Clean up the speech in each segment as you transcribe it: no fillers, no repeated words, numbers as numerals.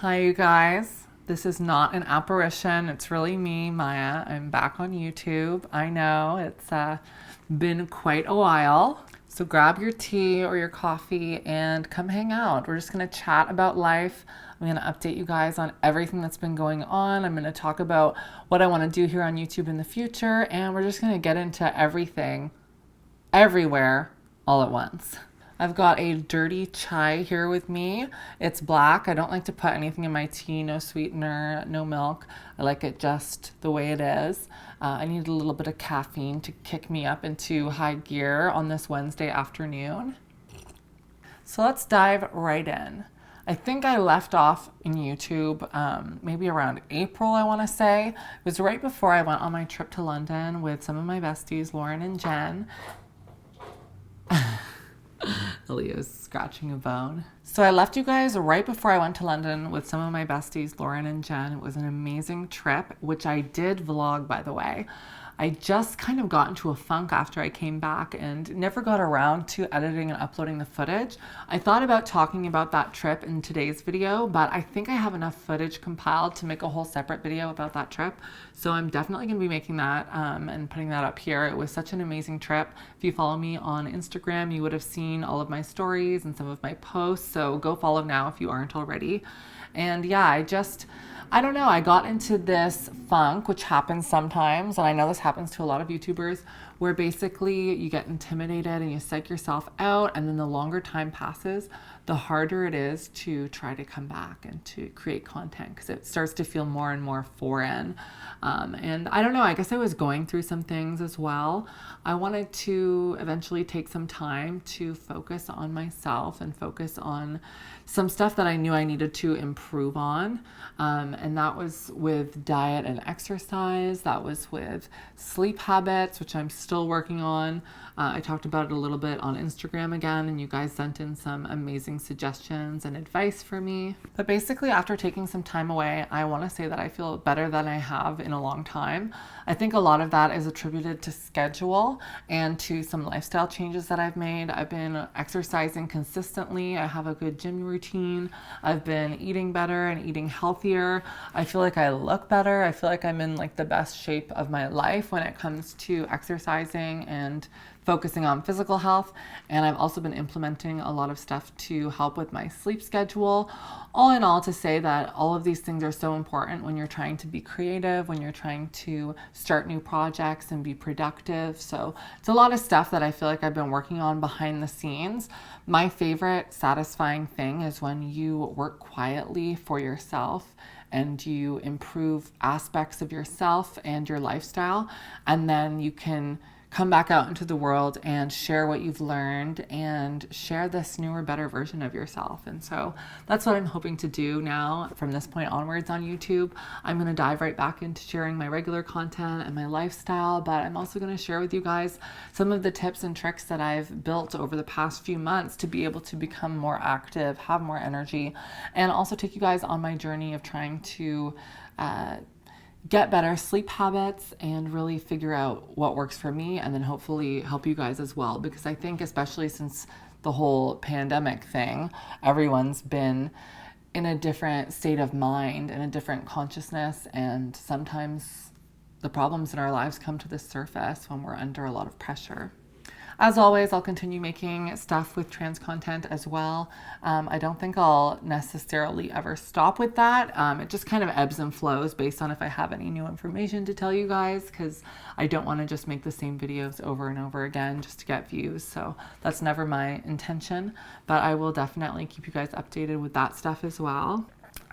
Hi, you guys. This is not an apparition. It's really me, Maya. I'm back on YouTube. I know it's been quite a while. So grab your tea or your coffee and come hang out. We're just going to chat about life. I'm going to update you guys on everything that's been going on. I'm going to talk about what I want to do here on YouTube in the future. And we're just going to get into everything, everywhere, all at once. I've got a dirty chai here with me. It's black. I don't like to put anything in my tea, no sweetener, no milk. I like it just the way it is. I need a little bit of caffeine to kick me up into high gear on this Wednesday afternoon. So let's dive right in. I think I left off in YouTube maybe around April, I want to say. It was right before I went on my trip to London with some of my besties, Lauren and Jen. Leo's scratching a bone. So I left you guys right before I went to London with some of my besties, Lauren and Jen. It was an amazing trip, which I did vlog, by the way. I just kind of got into a funk after I came back and never got around to editing and uploading the footage. I thought about talking about that trip in today's video, but I think I have enough footage compiled to make a whole separate video about that trip. So I'm definitely going to be making that and putting that up here. It was such an amazing trip. If you follow me on Instagram, you would have seen all of my stories and some of my posts. So go follow now if you aren't already. And yeah, I don't know, I got into this funk, which happens sometimes, and I know this happens to a lot of YouTubers, where basically you get intimidated and you psych yourself out, and then the longer time passes, the harder it is to try to come back and to create content because it starts to feel more and more foreign. And I don't know, I guess I was going through some things as well. I wanted to eventually take some time to focus on myself and focus on some stuff that I knew I needed to improve on. And that was with diet and exercise. That was with sleep habits, which I'm still working on. I talked about it a little bit on Instagram again, and you guys sent in some amazing suggestions and advice for me. But basically, after taking some time away, I want to say that I feel better than I have in a long time. I think a lot of that is attributed to schedule and to some lifestyle changes that I've made. I've been exercising consistently. I have a good gym routine. I've been eating better and eating healthier. I feel like I look better. I feel like I'm in like the best shape of my life when it comes to exercising and focusing on physical health. And I've also been implementing a lot of stuff to help with my sleep schedule. All in all, to say that all of these things are so important when you're trying to be creative, when you're trying to start new projects and be productive. So it's a lot of stuff that I feel like I've been working on behind the scenes. My favorite satisfying thing is when you work quietly for yourself and you improve aspects of yourself and your lifestyle, and then you can come back out into the world and share what you've learned and share this newer, better version of yourself. And so that's what I'm hoping to do now from this point onwards on YouTube. I'm going to dive right back into sharing my regular content and my lifestyle, but I'm also going to share with you guys some of the tips and tricks that I've built over the past few months to be able to become more active, have more energy, and also take you guys on my journey of trying to get better sleep habits and really figure out what works for me, and then hopefully help you guys as well. Because I think, especially since the whole pandemic thing, everyone's been in a different state of mind and a different consciousness, and sometimes the problems in our lives come to the surface when we're under a lot of pressure. As always, I'll continue making stuff with trans content as well. I don't think I'll necessarily ever stop with that. It just kind of ebbs and flows based on if I have any new information to tell you guys, because I don't want to just make the same videos over and over again just to get views. So that's never my intention, but I will definitely keep you guys updated with that stuff as well.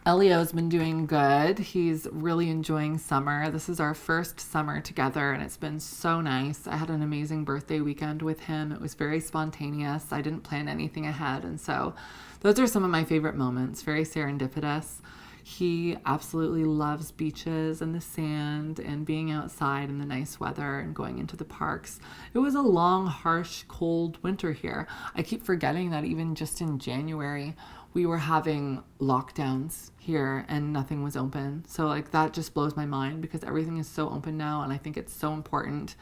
Elio's been doing good. He's really enjoying summer. This is our first summer together, and it's been so nice. I had an amazing birthday weekend with him. It was very spontaneous. I didn't plan anything ahead, and so those are some of my favorite moments, very serendipitous. He absolutely loves beaches and the sand and being outside in the nice weather and going into the parks. It was a long, harsh, cold winter here. I keep forgetting that even just in January, we were having lockdowns here and nothing was open. So like that just blows my mind because everything is so open now, and I think it's so important.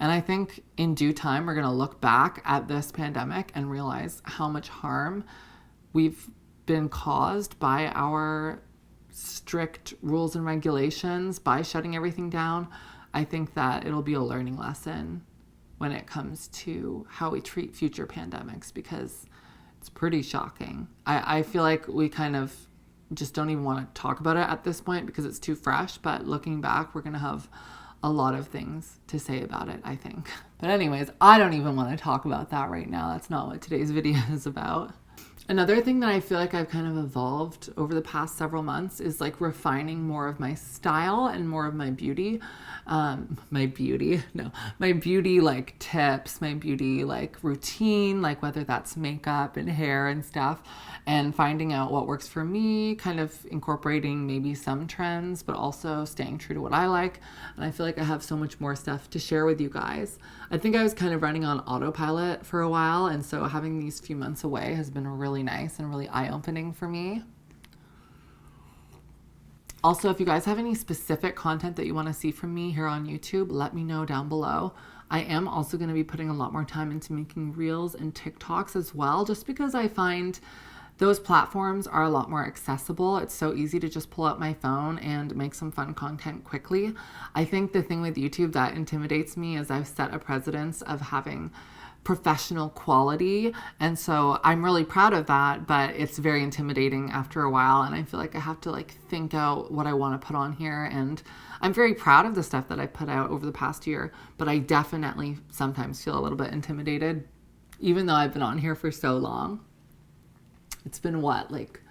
And I think in due time, we're going to look back at this pandemic and realize how much harm we've been caused by our strict rules and regulations by shutting everything down, I think that it'll be a learning lesson when it comes to how we treat future pandemics, because it's pretty shocking. I feel like we kind of just don't even want to talk about it at this point because it's too fresh, but looking back, we're going to have a lot of things to say about it, I think. But anyways, I don't even want to talk about that right now. That's not what today's video is about. Another thing that I feel like I've kind of evolved over the past several months is like refining more of my style and more of my beauty. My beauty like tips, my beauty like routine, like whether that's makeup and hair and stuff, and finding out what works for me, kind of incorporating maybe some trends, but also staying true to what I like. And I feel like I have so much more stuff to share with you guys. I think I was kind of running on autopilot for a while, and so having these few months away has been really nice and really eye-opening for me. Also, if you guys have any specific content that you want to see from me here on YouTube, let me know down below. I am also going to be putting a lot more time into making reels and TikToks as well, just because I find those platforms are a lot more accessible. It's so easy to just pull out my phone and make some fun content quickly. I think the thing with YouTube that intimidates me is I've set a precedence of having professional quality, and so I'm really proud of that, but it's very intimidating after a while, and I feel like I have to like think out what I want to put on here. And I'm very proud of the stuff that I put out over the past year, but I definitely sometimes feel a little bit intimidated, even though I've been on here for so long. It's been what, like,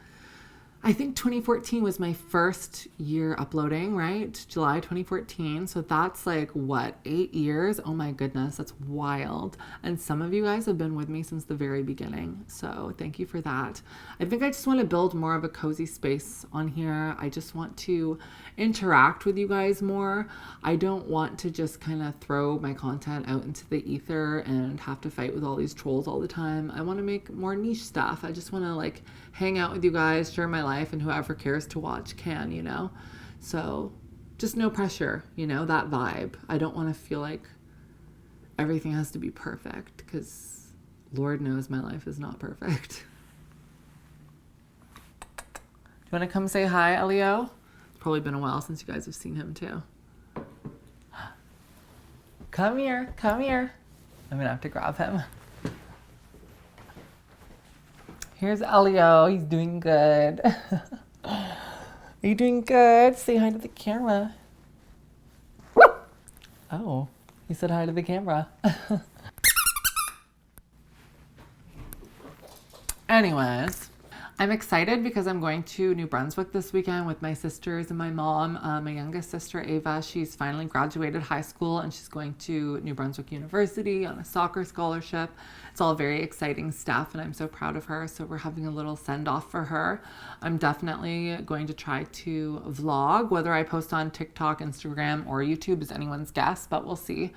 I think 2014 was my first year uploading, right? July 2014. So that's like, what, 8 years? Oh my goodness, that's wild. And some of you guys have been with me since the very beginning. So thank you for that. I think I just want to build more of a cozy space on here. I just want to interact with you guys more. I don't want to just kind of throw my content out into the ether and have to fight with all these trolls all the time. I want to make more niche stuff. I just want to like hang out with you guys, share my life, and whoever cares to watch can, you know? So just no pressure, you know, that vibe. I don't want to feel like everything has to be perfect, because Lord knows my life is not perfect. Do you want to come say hi, Elio? It's probably been a while since you guys have seen him too. Come here, come here. I'm gonna have to grab him. Here's Elio. He's doing good. Are you doing good? Say hi to the camera. Oh, he said hi to the camera. Anyways, I'm excited because I'm going to New Brunswick this weekend with my sisters and my mom. My youngest sister, Ava, she's finally graduated high school and she's going to New Brunswick University on a soccer scholarship. It's all very exciting stuff and I'm so proud of her. So we're having a little send-off for her. I'm definitely going to try to vlog. Whether I post on TikTok, Instagram, or YouTube is anyone's guess, but we'll see.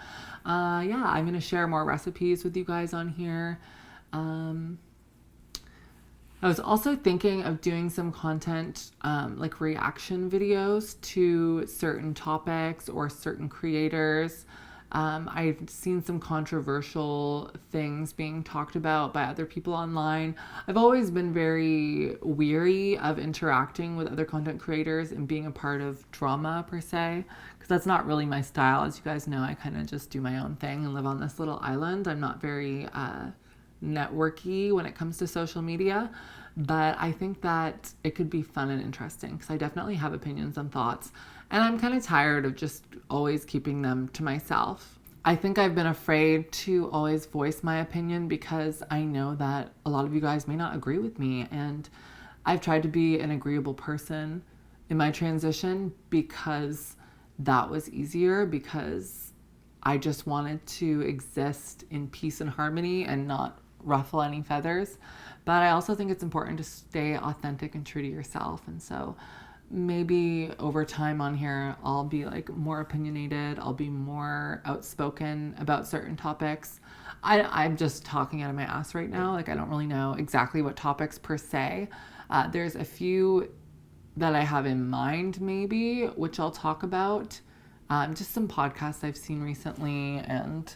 Yeah, I'm going to share more recipes with you guys on here. I was also thinking of doing some content, like reaction videos to certain topics or certain creators. I've seen some controversial things being talked about by other people online. I've always been very weary of interacting with other content creators and being a part of drama per se, because that's not really my style. As you guys know, I kind of just do my own thing and live on this little island. I'm not very networky when it comes to social media, but I think that it could be fun and interesting because I definitely have opinions and thoughts, and I'm kind of tired of just always keeping them to myself. I think I've been afraid to always voice my opinion because I know that a lot of you guys may not agree with me, and I've tried to be an agreeable person in my transition because that was easier, because I just wanted to exist in peace and harmony and not ruffle any feathers. But I also think it's important to stay authentic and true to yourself. And so maybe over time on here, I'll be like more opinionated. I'll be more outspoken about certain topics. I'm just talking out of my ass right now. Like, I don't really know exactly what topics per se. There's a few that I have in mind maybe, which I'll talk about. Just some podcasts I've seen recently, and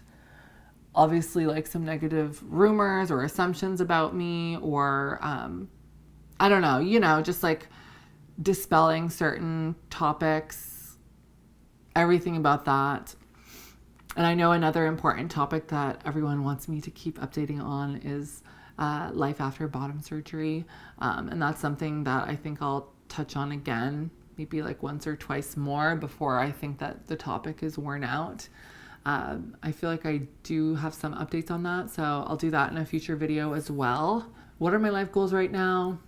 obviously like some negative rumors or assumptions about me, or I don't know, you know, just like dispelling certain topics, everything about that. And I know another important topic that everyone wants me to keep updating on is life after bottom surgery. And that's something that I think I'll touch on again, maybe like once or twice more before I think that the topic is worn out. I feel like I do have some updates on that, so I'll do that in a future video as well. What are my life goals right now?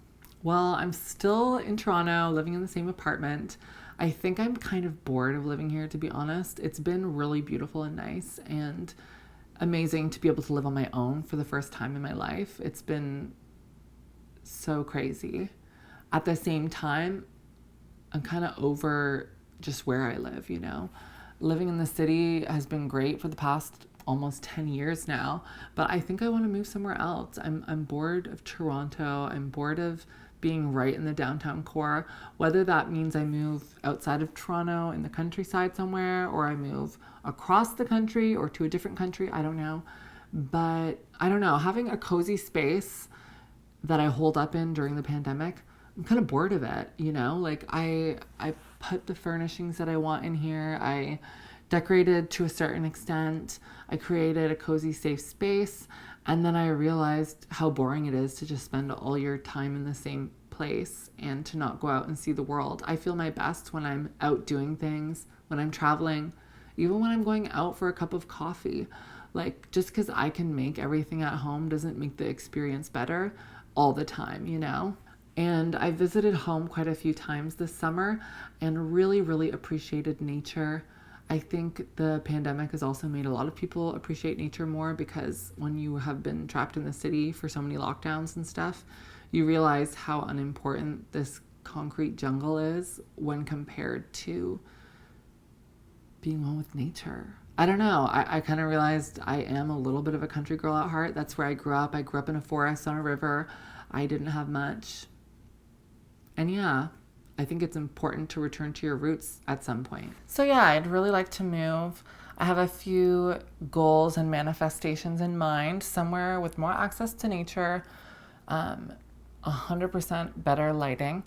Well, I'm still in Toronto, living in the same apartment. I think I'm kind of bored of living here, to be honest. It's been really beautiful and nice and amazing to be able to live on my own for the first time in my life. It's been so crazy. At the same time, I'm kind of over just where I live, you know. Living in the city has been great for the past almost 10 years now, but I think I want to move somewhere else. I'm bored of Toronto. I'm bored of being right in the downtown core, whether that means I move outside of Toronto in the countryside somewhere, or I move across the country or to a different country. I don't know. But I don't know, having a cozy space that I hold up in during the pandemic, I'm kind of bored of it, you know? Like I put the furnishings that I want in here. I decorated to a certain extent. I created a cozy, safe space. And then I realized how boring it is to just spend all your time in the same place and to not go out and see the world. I feel my best when I'm out doing things, when I'm traveling, even when I'm going out for a cup of coffee. Like, just because I can make everything at home doesn't make the experience better all the time, you know? And I visited home quite a few times this summer and really, really appreciated nature. I think the pandemic has also made a lot of people appreciate nature more, because when you have been trapped in the city for so many lockdowns and stuff, you realize how unimportant this concrete jungle is when compared to being one with nature. I don't know. I kind of realized I am a little bit of a country girl at heart. That's where I grew up. I grew up in a forest on a river. I didn't have much. And yeah, I think it's important to return to your roots at some point. So yeah, I'd really like to move. I have a few goals and manifestations in mind, somewhere with more access to nature, 100% better lighting.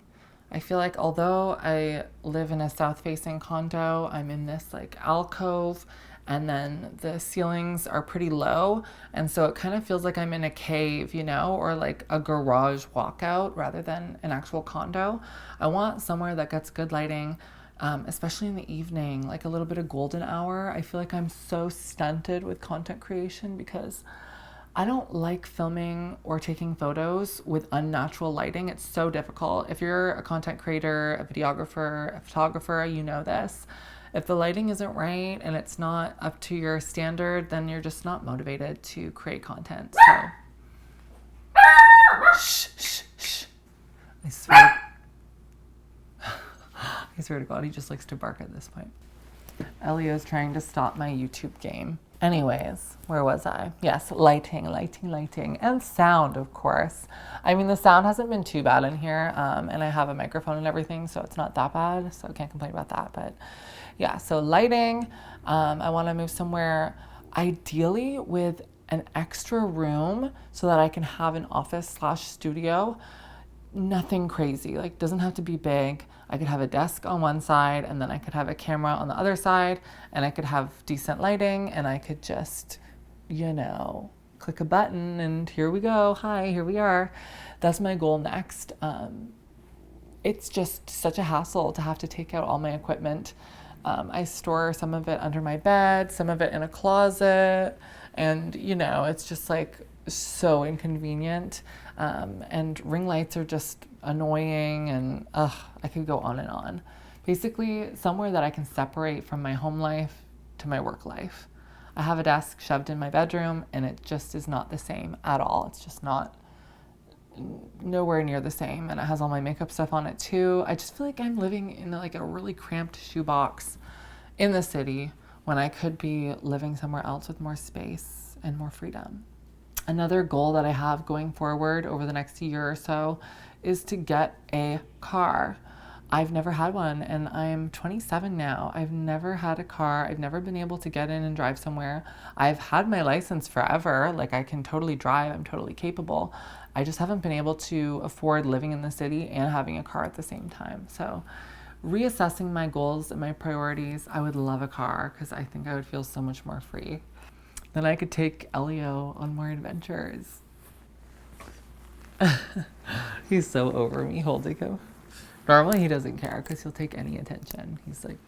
I feel like although I live in a south-facing condo, I'm in this like alcove, and then the ceilings are pretty low, and so it kind of feels like I'm in a cave, you know, or like a garage walkout rather than an actual condo. I want somewhere that gets good lighting, especially in the evening, like a little bit of golden hour. I feel like I'm so stunted with content creation because I don't like filming or taking photos with unnatural lighting. It's so difficult. If you're a content creator, a videographer, a photographer, you know this. If the lighting isn't right and it's not up to your standard, then you're just not motivated to create content. So, shh. I swear to God, he just likes to bark at this point. Elio's trying to stop my YouTube game. Anyways, where was I? Yes, lighting, and sound, of course. I mean, the sound hasn't been too bad in here, and I have a microphone and everything, so it's not that bad, so I can't complain about that. But yeah, so lighting, I want to move somewhere ideally with an extra room so that I can have an office/studio. Nothing crazy, like doesn't have to be big. I could have a desk on one side, and then I could have a camera on the other side, and I could have decent lighting, and I could just, you know, click a button and here we go. Hi, here we are. That's my goal next. It's just such a hassle to have to take out all my equipment. I store some of it under my bed, some of it in a closet, and you know, it's just like so inconvenient. And ring lights are just annoying, and I could go on and on. Basically, somewhere that I can separate from my home life to my work life. I have a desk shoved in my bedroom, and it just is not the same at all. It's just not nowhere near the same, and it has all my makeup stuff on it too. I just feel like I'm living in like a really cramped shoebox in the city when I could be living somewhere else with more space and more freedom. Another goal that I have going forward over the next year or so is to get a car. I've never had one, and I'm 27 now. I've never had a car. I've never been able to get in and drive somewhere. I've had my license forever. Like, I can totally drive. I'm totally capable. I just haven't been able to afford living in the city and having a car at the same time. So, reassessing my goals and my priorities, I would love a car because I think I would feel so much more free. Then I could take Elio on more adventures. He's so over me holding him. Normally he doesn't care because he'll take any attention. He's like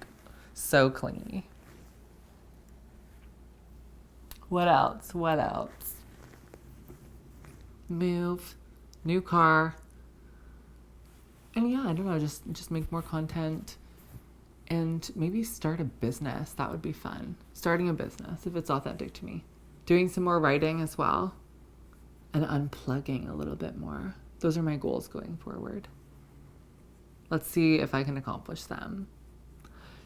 so clingy. What else? What else? Move, new car, and yeah, I don't know, just make more content and maybe start a business. That would be fun. Starting a business if it's authentic to me. Doing some more writing as well and unplugging a little bit more. Those are my goals going forward. Let's see if I can accomplish them.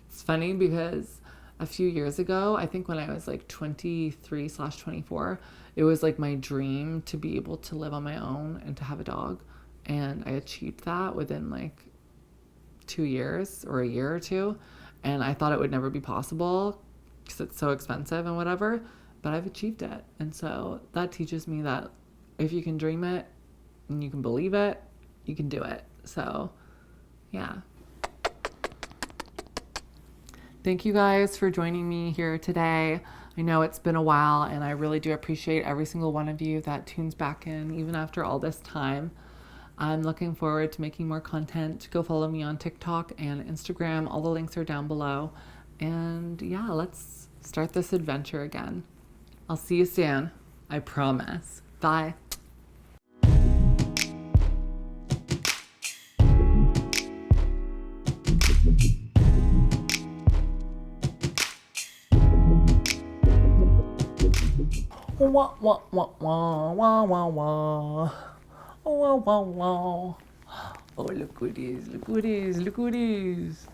It's funny because a few years ago, I think when I was like 23/24, it was like my dream to be able to live on my own and to have a dog. And I achieved that within like 2 years or a year or two. And I thought it would never be possible because it's so expensive and whatever, but I've achieved it. And so that teaches me that if you can dream it and you can believe it, you can do it. So yeah. Thank you guys for joining me here today. I know it's been a while, and I really do appreciate every single one of you that tunes back in, even after all this time. I'm looking forward to making more content. Go follow me on TikTok and Instagram. All the links are down below. And yeah, let's start this adventure again. I'll see you soon. I promise. Bye. Wah, wah, wah, wah, wah, wah, wah. Wah, wah, wah. Oh, look who it is, look who it is, look who it is.